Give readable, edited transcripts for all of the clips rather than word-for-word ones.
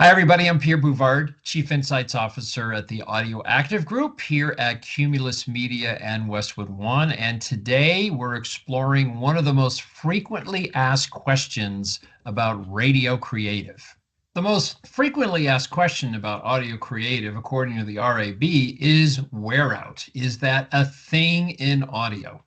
Hi, everybody. I'm Pierre Bouvard, Chief Insights Officer at the Audio Active Group here at Cumulus Media and Westwood One. And today we're exploring one of the most frequently asked questions about radio creative. The most frequently asked question about audio creative, according to the RAB, is wear out. Is that a thing in audio?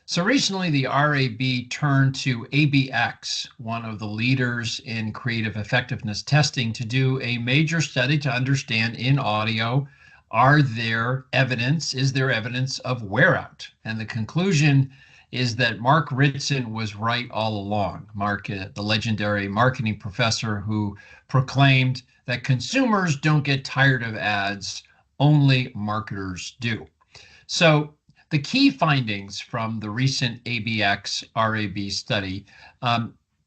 So recently, the RAB turned to ABX, one of the leaders in creative effectiveness testing, to do a major study to understand in audio, is there evidence of wear out? And the conclusion is that Mark Ritson was right all along. Mark, the legendary marketing professor who proclaimed that consumers don't get tired of ads, only marketers do. So the key findings from the recent ABX RAB study,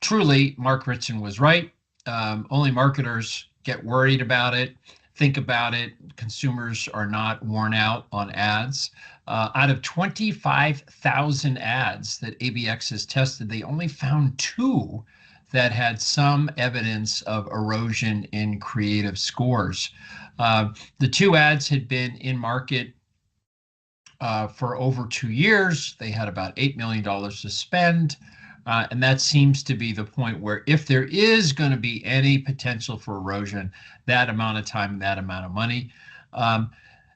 truly, Mark Ritson was right. Only marketers get worried about it, think about it. Consumers are not worn out on ads. Out of 25,000 ads that ABX has tested, they only found two that had some evidence of erosion in creative scores. The two ads had been in market for over 2 years. They had about $8 million to spend. And that seems to be the point where if there is going to be any potential for erosion, that amount of time, that amount of money.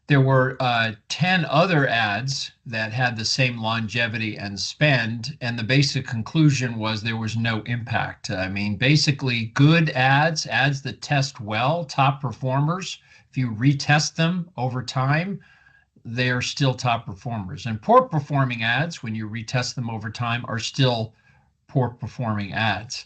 There were 10 other ads that had the same longevity and spend, and the basic conclusion was there was no impact. I mean, basically good ads that test well, top performers, if you retest them over time, they are still top performers. And poor performing ads, when you retest them over time, are still poor performing ads.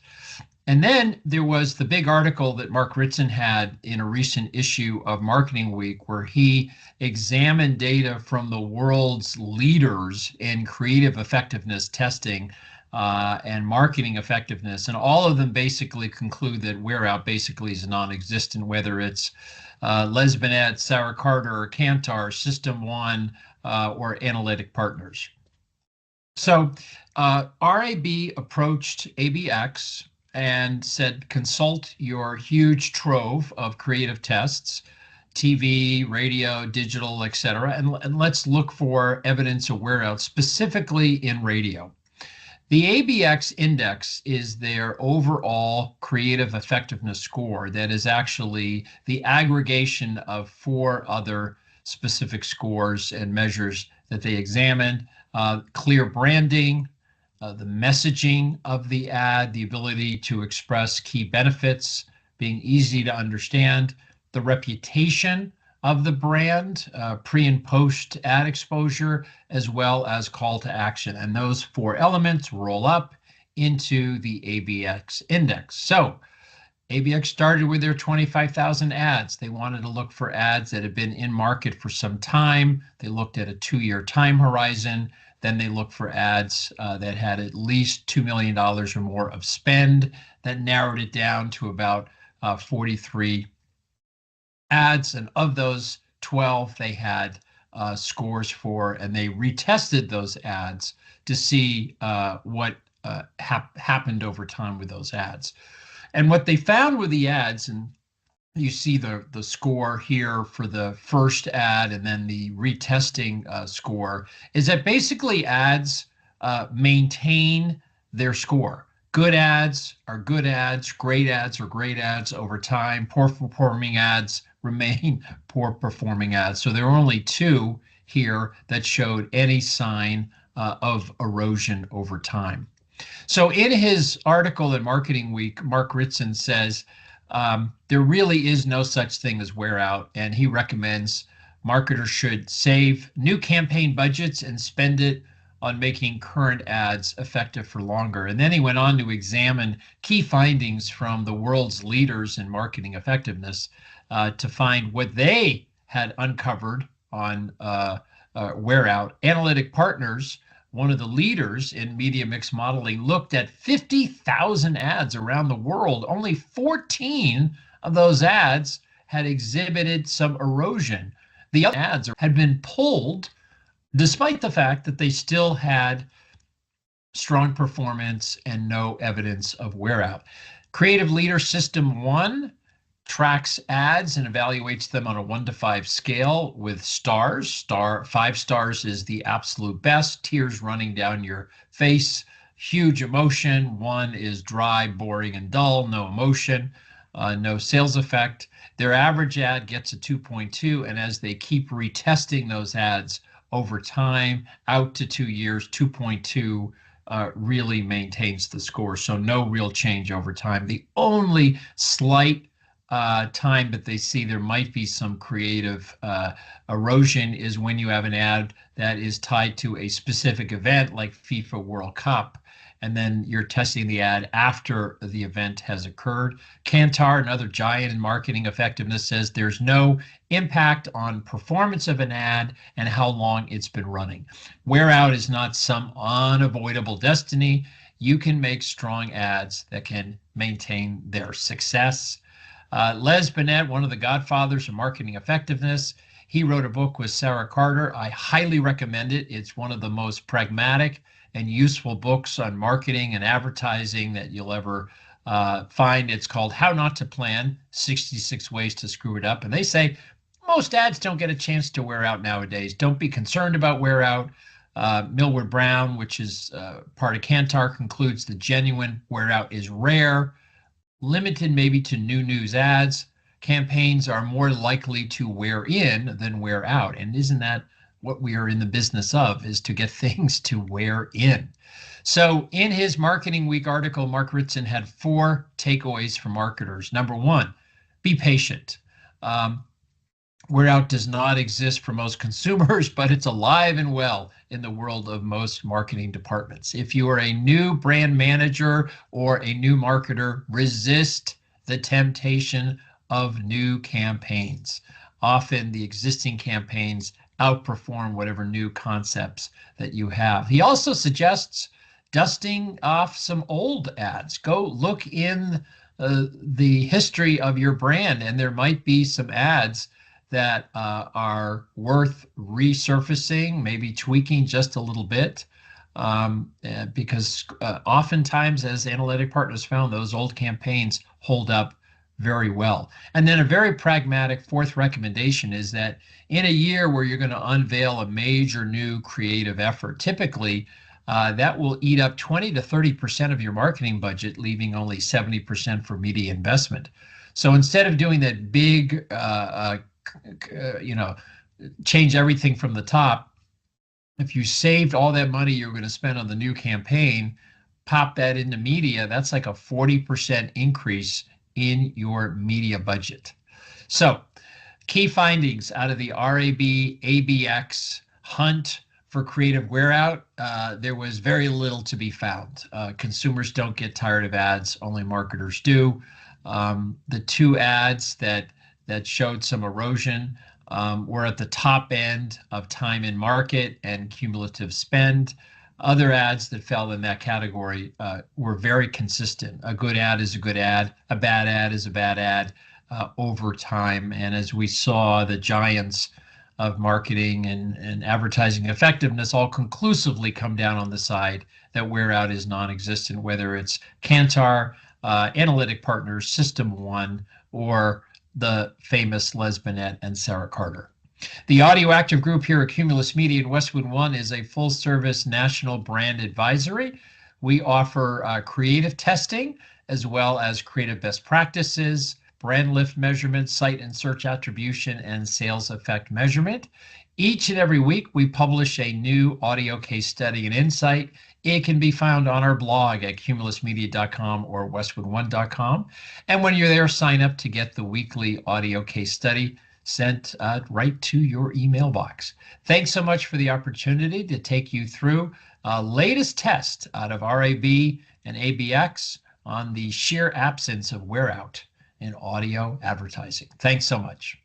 And then there was the big article that Mark Ritson had in a recent issue of Marketing Week, where he examined data from the world's leaders in creative effectiveness testing and marketing effectiveness. And all of them basically conclude that wear out basically is non-existent, whether it's Lesbinet, Sarah Carter, or Kantar, System One, or Analytic Partners. So RAB approached ABX and said, consult your huge trove of creative tests, TV, radio, digital, etc., and let's look for evidence of wear out, specifically in radio. The ABX index is their overall creative effectiveness score that is actually the aggregation of four other specific scores and measures that they examined. Clear branding, the messaging of the ad, the ability to express key benefits, being easy to understand, the reputation of the brand, pre and post ad exposure, as well as call to action. And those four elements roll up into the ABX index. So ABX started with their 25,000 ads. They wanted to look for ads that had been in market for some time. They looked at a 2-year time horizon. Then they looked for ads that had at least $2 million or more of spend. That narrowed it down to about 43 ads, and of those 12 they had scores for, and they retested those ads to see what happened over time with those ads. And what they found with the ads, and you see the score here for the first ad and then the retesting score, is that basically ads maintain their score. Good ads are good ads, great ads are great ads over time. Poor performing ads remain poor performing ads. So there are only two here that showed any sign of erosion over time. So in his article in Marketing Week, Mark Ritson says there really is no such thing as wear out, and he recommends marketers should save new campaign budgets and spend it on making current ads effective for longer. And then he went on to examine key findings from the world's leaders in marketing effectiveness to find what they had uncovered on wear out. Analytic Partners, one of the leaders in media mix modeling, looked at 50,000 ads around the world. Only 14 of those ads had exhibited some erosion. The other ads had been pulled despite the fact that they still had strong performance and no evidence of wear out. Creative Leader System One tracks ads and evaluates them on a 1 to 5 scale with stars. 5 stars is the absolute best, tears running down your face, huge emotion. 1 is dry, boring, and dull, no emotion, no sales effect. Their average ad gets a 2.2, and as they keep retesting those ads over time, out to 2 years, 2.2 really maintains the score. So no real change over time. The only slight time that they see there might be some creative erosion is when you have an ad that is tied to a specific event like FIFA World Cup, and then you're testing the ad after the event has occurred. Kantar, another giant in marketing effectiveness, says there's no impact on performance of an ad and how long it's been running. Wear out is not some unavoidable destiny. You can make strong ads that can maintain their success. Les Binet, one of the godfathers of marketing effectiveness, he wrote a book with Sarah Carter. I highly recommend it. It's one of the most pragmatic and useful books on marketing and advertising that you'll ever find. It's called How Not to Plan, 66 Ways to Screw It Up. And they say most ads don't get a chance to wear out nowadays. Don't be concerned about wear out. Millward Brown, which is part of Kantar, concludes the genuine wear out is rare, limited maybe to new news ads. Campaigns are more likely to wear in than wear out. And isn't that what we are in the business of, is to get things to wear in? So in his Marketing Week article, Mark Ritson had 4 takeaways for marketers. Number 1, be patient. Wear out does not exist for most consumers, but it's alive and well in the world of most marketing departments. If you are a new brand manager or a new marketer, resist the temptation of new campaigns. Often the existing campaigns outperform whatever new concepts that you have. He also suggests dusting off some old ads. Go look in the history of your brand, and there might be some ads that are worth resurfacing, maybe tweaking just a little bit, because oftentimes, as analytic partners found, those old campaigns hold up very well. And then a very pragmatic 4th recommendation is that in a year where you're going to unveil a major new creative effort, typically that will eat up 20 to 30% of your marketing budget, leaving only 70% for media investment. So instead of doing that big, change everything from the top, if you saved all that money you're going to spend on the new campaign, pop that into media, that's like a 40% increase in your media budget. So key findings out of the RAB ABX hunt for creative wear out, there was very little to be found. Consumers don't get tired of ads, only marketers do. The 2 ads that showed some erosion were at the top end of time in market and cumulative spend. Other ads that fell in that category were very consistent. A good ad is a good ad. A bad ad is a bad ad over time. And as we saw, the giants of marketing and advertising effectiveness all conclusively come down on the side that wear out is non-existent, whether it's Kantar, Analytic Partners, System 1, or the famous Les Binet and Sarah Carter. The Audio Active Group here at Cumulus Media in Westwood One is a full-service national brand advisory. We offer creative testing as well as creative best practices, brand lift measurement, site and search attribution, and sales effect measurement. Each and every week, we publish a new audio case study and insight. It can be found on our blog at cumulusmedia.com or westwood1.com. And when you're there, sign up to get the weekly audio case study sent right to your email box. Thanks so much for the opportunity to take you through latest test out of RAB and ABX on the sheer absence of wear out in audio advertising. Thanks so much.